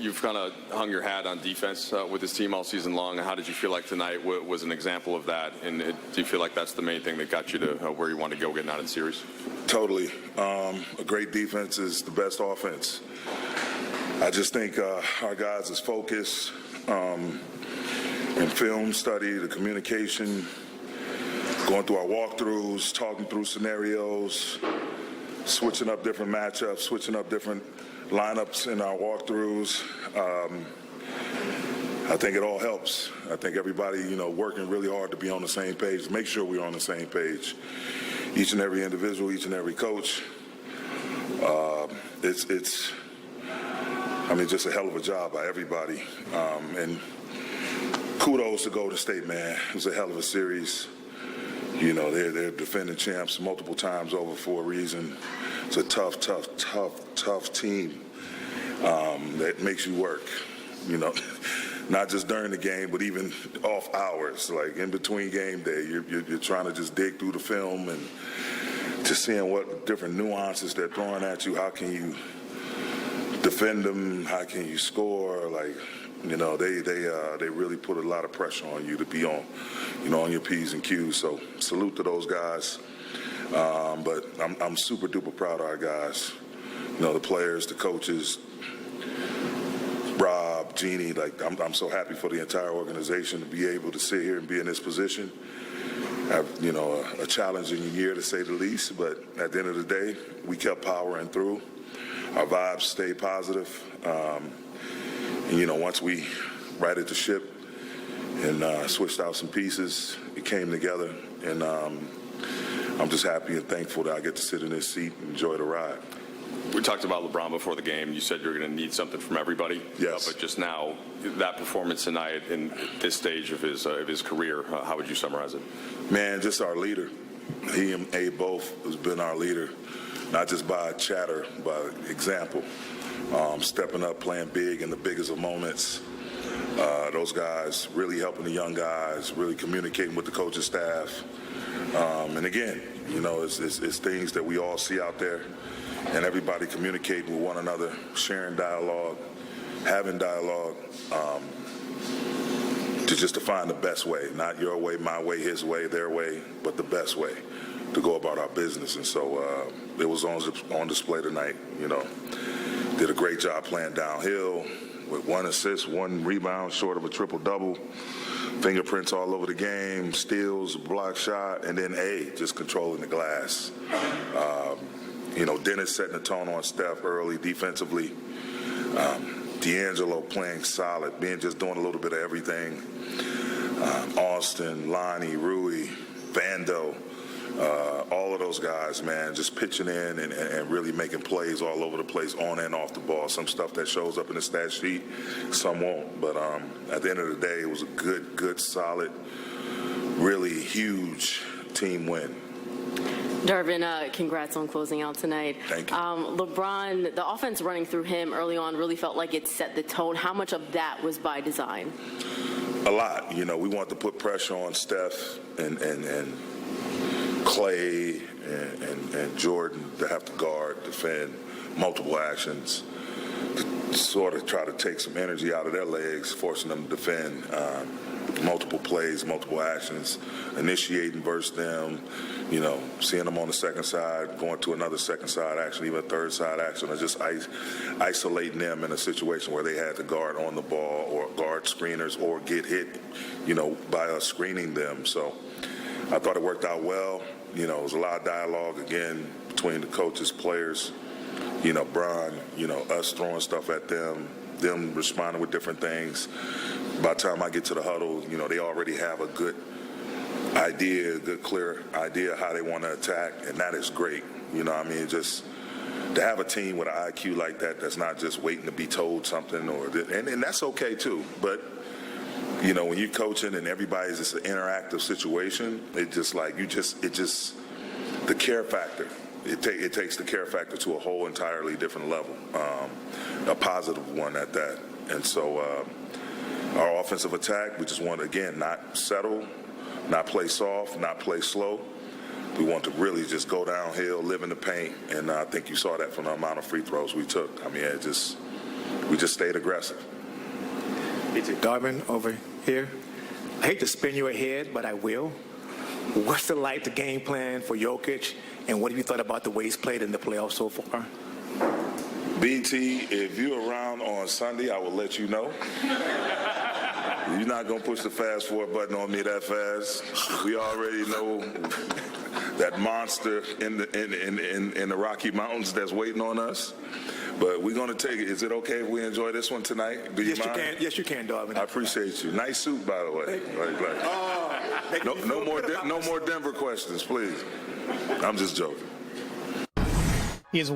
you've kind of hung your hat on defense with this team all season long. How did you feel like tonight was an example of that? And do you feel like that's the main thing that got you to where you want to go getting out of the series? Totally. A great defense is the best offense. I just think our guys' focus and film study, the communication, going through our walkthroughs, talking through scenarios, switching up different matchups, switching up different lineups in our walkthroughs. I think it all helps. I think everybody, working really hard to be on the same page, make sure we're on the same page. Each and every individual, each and every coach. Just a hell of a job by everybody. And kudos to Golden State, man. It was a hell of a series. They're defending champs multiple times over for a reason. It's a tough team that makes you work, not just during the game, but even off hours, like in between game day. You're trying to just dig through the film and just seeing what different nuances they're throwing at you. How can you defend them? How can you score? They really put a lot of pressure on you to be on, on your P's and Q's. So salute to those guys. But I'm super duper proud of our guys. The players, the coaches, Rob, Jeannie. I'm so happy for the entire organization to be able to sit here and be in this position. Have a challenging year to say the least, but at the end of the day, we kept powering through. Our vibes stayed positive. Once we righted the ship and switched out some pieces, it came together. And I'm just happy and thankful that I get to sit in this seat and enjoy the ride. We talked about LeBron before the game. You said you're going to need something from everybody. Yes. But just now, that performance tonight in this stage of his career, how would you summarize it? Man, just our leader. He and A both has been our leader, not just by chatter, by example. Stepping up, playing big in the biggest of moments. Those guys really helping the young guys, really communicating with the coaching staff. And again, it's things that we all see out there, and everybody communicating with one another, sharing dialogue, having dialogue, to find the best way, not your way, my way, his way, their way, but the best way to go about our business. And so it was on display tonight. Did a great job playing downhill with 1 assist, 1 rebound, short of a triple-double. Fingerprints all over the game, steals, block shot, and then just controlling the glass. Dennis setting the tone on Steph early defensively. D'Angelo playing solid, just doing a little bit of everything. Austin, Lonnie, Rui, Vando, all of those guys, man, just pitching in and really making plays all over the place, on and off the ball. Some stuff that shows up in the stat sheet, some won't. But at the end of the day, it was a good, solid, really huge team win. Darvin, congrats on closing out tonight. Thank you. LeBron, the offense running through him early on really felt like it set the tone. How much of that was by design? A lot. We want to put pressure on Steph and Clay and Jordan to have to guard, defend, multiple actions, to sort of try to take some energy out of their legs, forcing them to defend multiple plays, multiple actions, initiating versus them, seeing them on the second side, going to another second side action, even a third side action, or just isolating them in a situation where they had to guard on the ball or guard screeners or get hit, by us screening them. So I thought it worked out well. It was a lot of dialogue, again, between the coaches, players, Bron, us throwing stuff at them responding with different things. By the time I get to the huddle, they already have a good idea, a good, clear idea how they want to attack, and that is great. Just to have a team with an IQ like that that's not just waiting to be told something, and that's okay too. But when you're coaching and everybody's just an interactive situation, the care factor. It takes the care factor to a whole entirely different level, a positive one at that. And so our offensive attack, we just want to, again, not settle, not play soft, not play slow. We want to really just go downhill, live in the paint, and I think you saw that from the amount of free throws we took. we just stayed aggressive. Darvin, over here. I hate to spin your head, but I will. What's the game plan for Jokic, and what have you thought about the way he's played in the playoffs so far? BT, if you're around on Sunday, I will let you know. You're not going to push the fast forward button on me that fast. We already know that monster in the Rocky Mountains that's waiting on us. But we're going to take it. Is it okay if we enjoy this one tonight? Do you mind? You can. Yes, you can, Darvin. I appreciate you. Nice suit, by the way. No more Denver questions, please. I'm just joking. He is